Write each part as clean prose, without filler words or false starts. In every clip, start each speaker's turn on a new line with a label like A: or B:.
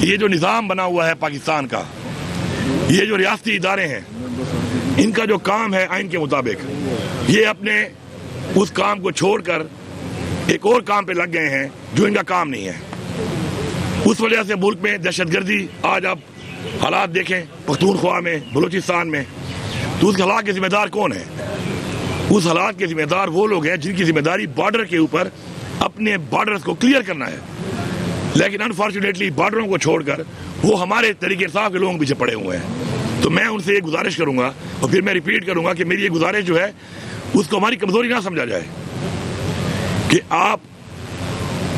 A: یہ جو نظام بنا ہوا ہے پاکستان کا، یہ جو ریاستی ادارے ہیں، ان کا جو کام ہے آئین کے مطابق، یہ اپنے اس کام کو چھوڑ کر ایک اور کام پہ لگ گئے ہیں جو ان کا کام نہیں ہے۔ اس وجہ سے ملک میں دہشت گردی، آج آپ حالات دیکھیں پختونخوا میں، بلوچستان میں، تو اس حالات کے ذمہ دار کون ہیں؟ اس حالات کے ذمہ دار وہ لوگ ہیں جن کی ذمہ داری بارڈر کے اوپر اپنے بارڈرز کو کلیئر کرنا ہے، لیکن انفارچونیٹلی بارڈروں کو چھوڑ کر وہ ہمارے طریقے انصاف کے لوگوں کے پیچھے پڑے ہوئے ہیں۔ تو میں ان سے یہ گزارش کروں گا، اور پھر میں ریپیٹ کروں گا کہ میری یہ گزارش جو ہے اس کو ہماری کمزوری نہ سمجھا جائے کہ آپ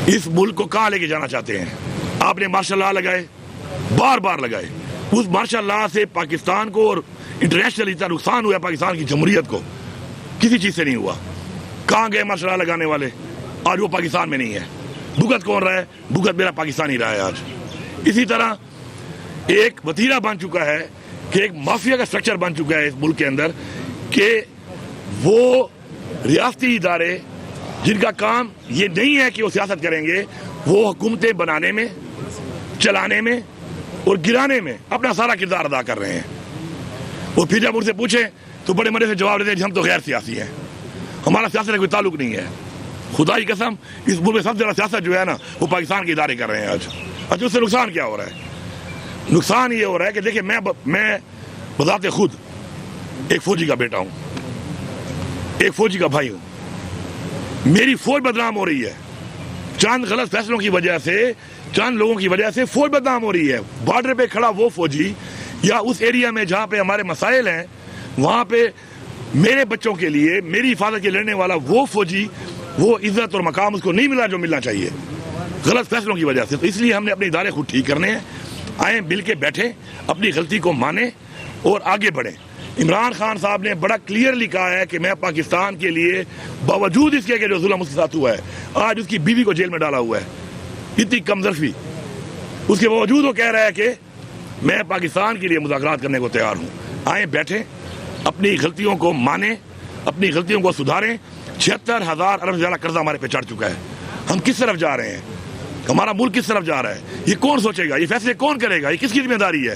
A: اس ملک کو کہاں لے کے جانا چاہتے ہیں۔ آپ نے مارشل لا لگائے، بار بار لگائے، اس مارشل لا سے پاکستان کو اور انٹرنیشنل اتنا نقصان ہوا، پاکستان کی جمہوریت کو کسی چیز سے نہیں ہوا۔ کہاں گئے مارشل لا لگانے والے؟ آج وہ پاکستان میں نہیں ہے۔ بھگت کون رہا ہے؟ بھگت میرا پاکستانی رہا ہے آج۔ اسی طرح ایک وتیرہ بن چکا ہے کہ ایک مافیا کا سٹرکچر بن چکا ہے اس ملک کے اندر کہ وہ ریاستی ادارے جن کا کام یہ نہیں ہے کہ وہ سیاست کریں گے، وہ حکومتیں بنانے میں، چلانے میں اور گرانے میں اپنا سارا کردار ادا کر رہے ہیں۔ اور پھر جب ان سے پوچھیں تو بڑے مزے سے جواب دیتے ہیں ہم تو غیر سیاسی ہیں، ہمارا سیاست سے کوئی تعلق نہیں ہے۔ خدا کی قسم اس ملک میں سب سے زیادہ سیاست جو ہے نا وہ پاکستان کے ادارے کر رہے ہیں آج۔ اچھا، اس سے نقصان کیا ہو رہا ہے؟ نقصان یہ ہو رہا ہے کہ دیکھیں میں بذات خود ایک فوجی کا بیٹا ہوں، ایک فوجی کا بھائی ہوں۔ میری فوج بدنام ہو رہی ہے، چند غلط فیصلوں کی وجہ سے، چند لوگوں کی وجہ سے فوج بدنام ہو رہی ہے۔ بارڈر پہ کھڑا وہ فوجی یا اس ایریا میں جہاں پہ ہمارے مسائل ہیں وہاں پہ میرے بچوں کے لیے، میری حفاظت کے لڑنے والا وہ فوجی، وہ عزت اور مقام اس کو نہیں ملا جو ملنا چاہیے، غلط فیصلوں کی وجہ سے۔ تو اس لیے ہم نے اپنے ادارے خود ٹھیک کرنے ہیں۔ آئیں مل کے بیٹھیں، اپنی غلطی کو مانیں اور آگے بڑھیں۔ عمران خان صاحب نے بڑا کلیئرلی کہا ہے کہ میں پاکستان کے لیے باوجود اس کے کہ جو ظلم اس کے ساتھ ہوا ہے، آج اس کی بیوی کو جیل میں ڈالا ہوا ہے، اتنی کمظرفی، اس کے باوجود وہ کہہ رہا ہے کہ میں پاکستان کے لیے مذاکرات کرنے کو تیار ہوں۔ آئیں بیٹھیں، اپنی غلطیوں کو مانیں، اپنی غلطیوں کو سدھاریں۔ 76,000 ارب سے زیادہ قرضہ ہمارے پہ چڑھ چکا ہے۔ ہم کس طرف جا رہے ہیں؟ ہمارا ملک کس طرف جا رہا ہے؟ یہ کون سوچے گا؟ یہ فیصلے کون کرے گا؟ یہ کس کی ذمہ داری ہے؟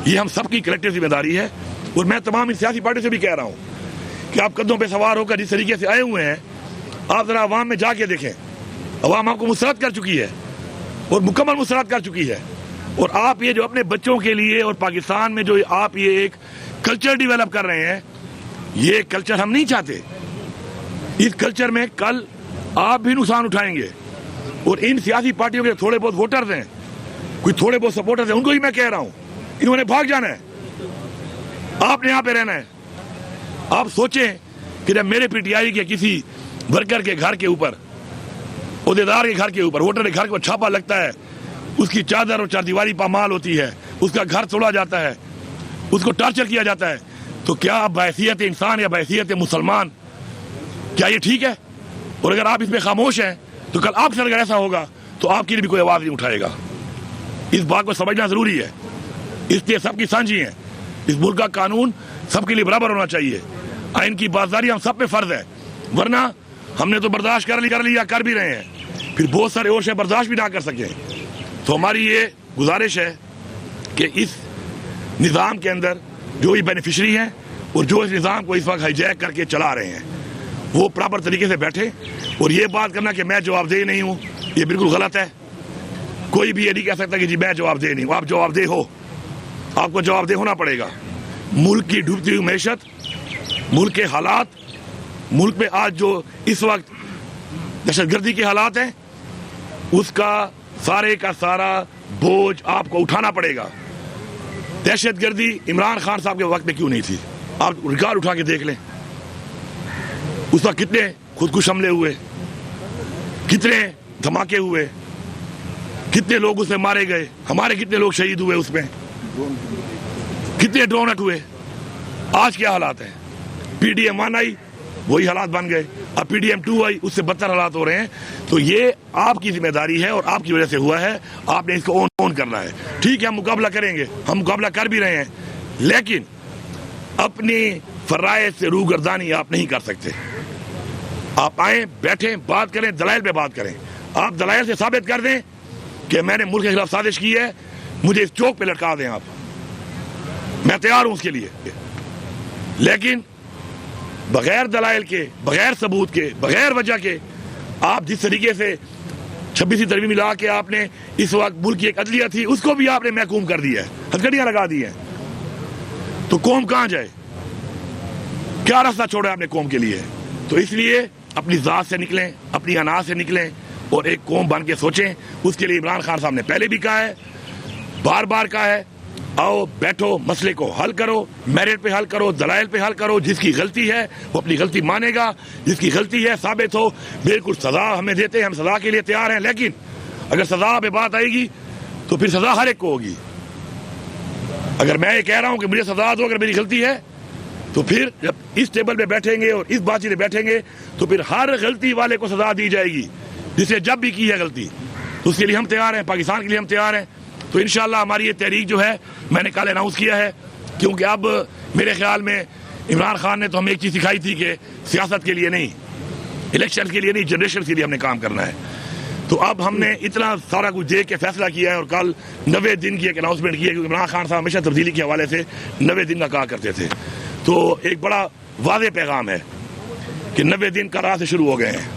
A: یہ ہم سب کی کلیکٹیو ذمہ داری ہے۔ اور میں تمام ان سیاسی پارٹیوں سے بھی کہہ رہا ہوں کہ آپ قدموں پہ سوار ہو کر جس طریقے سے آئے ہوئے ہیں، آپ ذرا عوام میں جا کے دیکھیں۔ عوام آپ کو مسرت کر چکی ہے اور مکمل مسرت کر چکی ہے۔ اور آپ یہ جو اپنے بچوں کے لیے اور پاکستان میں جو آپ یہ ایک کلچر ڈیولپ کر رہے ہیں، یہ کلچر ہم نہیں چاہتے۔ اس کلچر میں کل آپ بھی نقصان اٹھائیں گے۔ اور ان سیاسی پارٹیوں کے تھوڑے بہت ووٹرز ہیں، کوئی تھوڑے بہت سپورٹرز ہیں، ان کو ہی میں کہہ رہا ہوں انہوں نے بھاگ جانا ہے، آپ نے یہاں پہ رہنا ہے۔ آپ سوچیں کہ جب میرے پی ٹی آئی کے کسی ورکر کے گھر کے اوپر، عہدیدار کے گھر کے اوپر، ووٹر کے گھر کے اوپر چھاپا لگتا ہے، اس کی چادر اور چاردیواری پامال ہوتی ہے، اس کا گھر توڑا جاتا ہے، اس کو ٹارچر کیا جاتا ہے، تو کیا آپ بحیثیت انسان یا بحیثیت مسلمان کیا یہ ٹھیک ہے؟ اور اگر آپ اس میں خاموش ہیں تو کل آپ سے اگر ایسا ہوگا تو آپ کے لیے بھی کوئی آواز نہیں اٹھائے گا۔ اس بات کو سمجھنا ضروری ہے۔ اس لیے سب کی سانجھی ہیں، اس ملک کا قانون سب کے لیے برابر ہونا چاہیے، آئین کی پاسداری ہم سب پہ فرض ہے، ورنہ ہم نے تو برداشت کر لیا، کر بھی رہے ہیں، پھر بہت سارے اور شے برداشت بھی نہ کر سکیں۔ تو ہماری یہ گزارش ہے کہ اس نظام کے اندر جو یہ بینیفیشری ہیں اور جو اس نظام کو اس وقت ہائی جیک کر کے چلا رہے ہیں، وہ پراپر طریقے سے بیٹھے۔ اور یہ بات کرنا کہ میں جواب دہ نہیں ہوں، یہ بالکل غلط ہے۔ کوئی بھی یہ نہیں کہہ سکتا کہ جی میں جواب دہ نہیں ہوں۔ آپ جواب دہ ہو، آپ کو جواب دہ ہونا پڑے گا۔ ملک کی ڈوبتی ہوئی معیشت، ملک کے حالات، ملک میں آج جو اس وقت دہشت گردی کے حالات ہیں، اس کا سارے کا سارا بوجھ آپ کو اٹھانا پڑے گا۔ دہشت گردی عمران خان صاحب کے وقت میں کیوں نہیں تھی؟ آپ ریکارڈ اٹھا کے دیکھ لیں، اس وقت کتنے خودکش حملے ہوئے، کتنے دھماکے ہوئے، کتنے لوگ اس میں مارے گئے، ہمارے کتنے لوگ شہید ہوئے، اس میں کتنے ڈرون اٹ ہوئے۔ آج کیا حالات ہیں؟ پی ڈی ایم 1 آئی، وہی حالات بن گئے، اب پی ڈی ایم 2 آئی، اس سے بدتر حالات ہو رہے ہیں۔ تو یہ آپ کی ذمہ داری ہے اور آپ کی وجہ سے ہوا ہے، آپ نے اس کو اون کرنا ہے۔ ٹھیک ہے، ہم مقابلہ کریں گے، ہم مقابلہ کر بھی رہے ہیں، لیکن اپنی فرائض سے روگردانی آپ نہیں کر سکتے۔ آپ آئیں، بیٹھیں، بات کریں، دلائل پہ بات کریں۔ آپ دلائل سے ثابت کر دیں کہ میں نے ملک کے خلاف سازش کی ہے، مجھے اس چوک پہ لٹکا دیں آپ، میں تیار ہوں اس کے لیے، لیکن بغیر دلائل کے، بغیر ثبوت کے، بغیر وجہ کے آپ جس طریقے سے 26 ترمیم ملا کے آپ نے اس وقت ملک کی ایک عدلیہ تھی اس کو بھی آپ نے محکوم کر دیا ہے، ہتھکڑیاں لگا دی ہیں، تو قوم کہاں جائے؟ کیا راستہ چھوڑا آپ نے قوم کے لیے؟ تو اس لیے اپنی ذات سے نکلیں، اپنی انا سے نکلیں اور ایک قوم بن کے سوچیں۔ اس کے لیے عمران خان صاحب نے پہلے بھی کہا ہے، بار بار کہا ہے، آؤ بیٹھو، مسئلے کو حل کرو، میرٹ پہ حل کرو، دلائل پہ حل کرو، جس کی غلطی ہے وہ اپنی غلطی مانے گا، جس کی غلطی ہے ثابت ہو، بالکل سزا ہمیں دیتے ہیں، ہم سزا کے لیے تیار ہیں، لیکن اگر سزا پہ بات آئے گی تو پھر سزا ہر ایک کو ہوگی۔ اگر میں یہ کہہ رہا ہوں کہ مجھے سزا دو اگر میری غلطی ہے، تو پھر جب اس ٹیبل پہ بیٹھیں گے اور اس بات چیت پہ بیٹھیں گے تو پھر ہر غلطی والے کو سزا دی جائے گی جسے جب بھی کی ہے غلطی، تو اس کے لیے ہم تیار ہیں، پاکستان کے لیے ہم تیار ہیں۔ تو انشاءاللہ ہماری یہ تحریک جو ہے میں نے کل اناؤنس کیا ہے، کیونکہ اب میرے خیال میں عمران خان نے تو ہمیں ایک چیز سکھائی تھی کہ سیاست کے لیے نہیں، الیکشن کے لیے نہیں، جنریشن کے لیے ہم نے کام کرنا ہے۔ تو اب ہم نے اتنا سارا کچھ دیکھ کے فیصلہ کیا ہے اور کل 90 دن کی ایک اناؤنسمنٹ کی ہے، کیونکہ عمران خان صاحب ہمیشہ تبدیلی کے حوالے سے 90 دن کا کہا کرتے تھے۔ تو ایک بڑا واضح پیغام ہے کہ 90 دن کا راہ سے شروع ہو گئے ہیں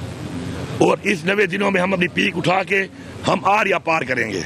A: اور اس 90 دنوں میں ہم اپنی پیک اٹھا کے ہم آر یا پار کریں گے۔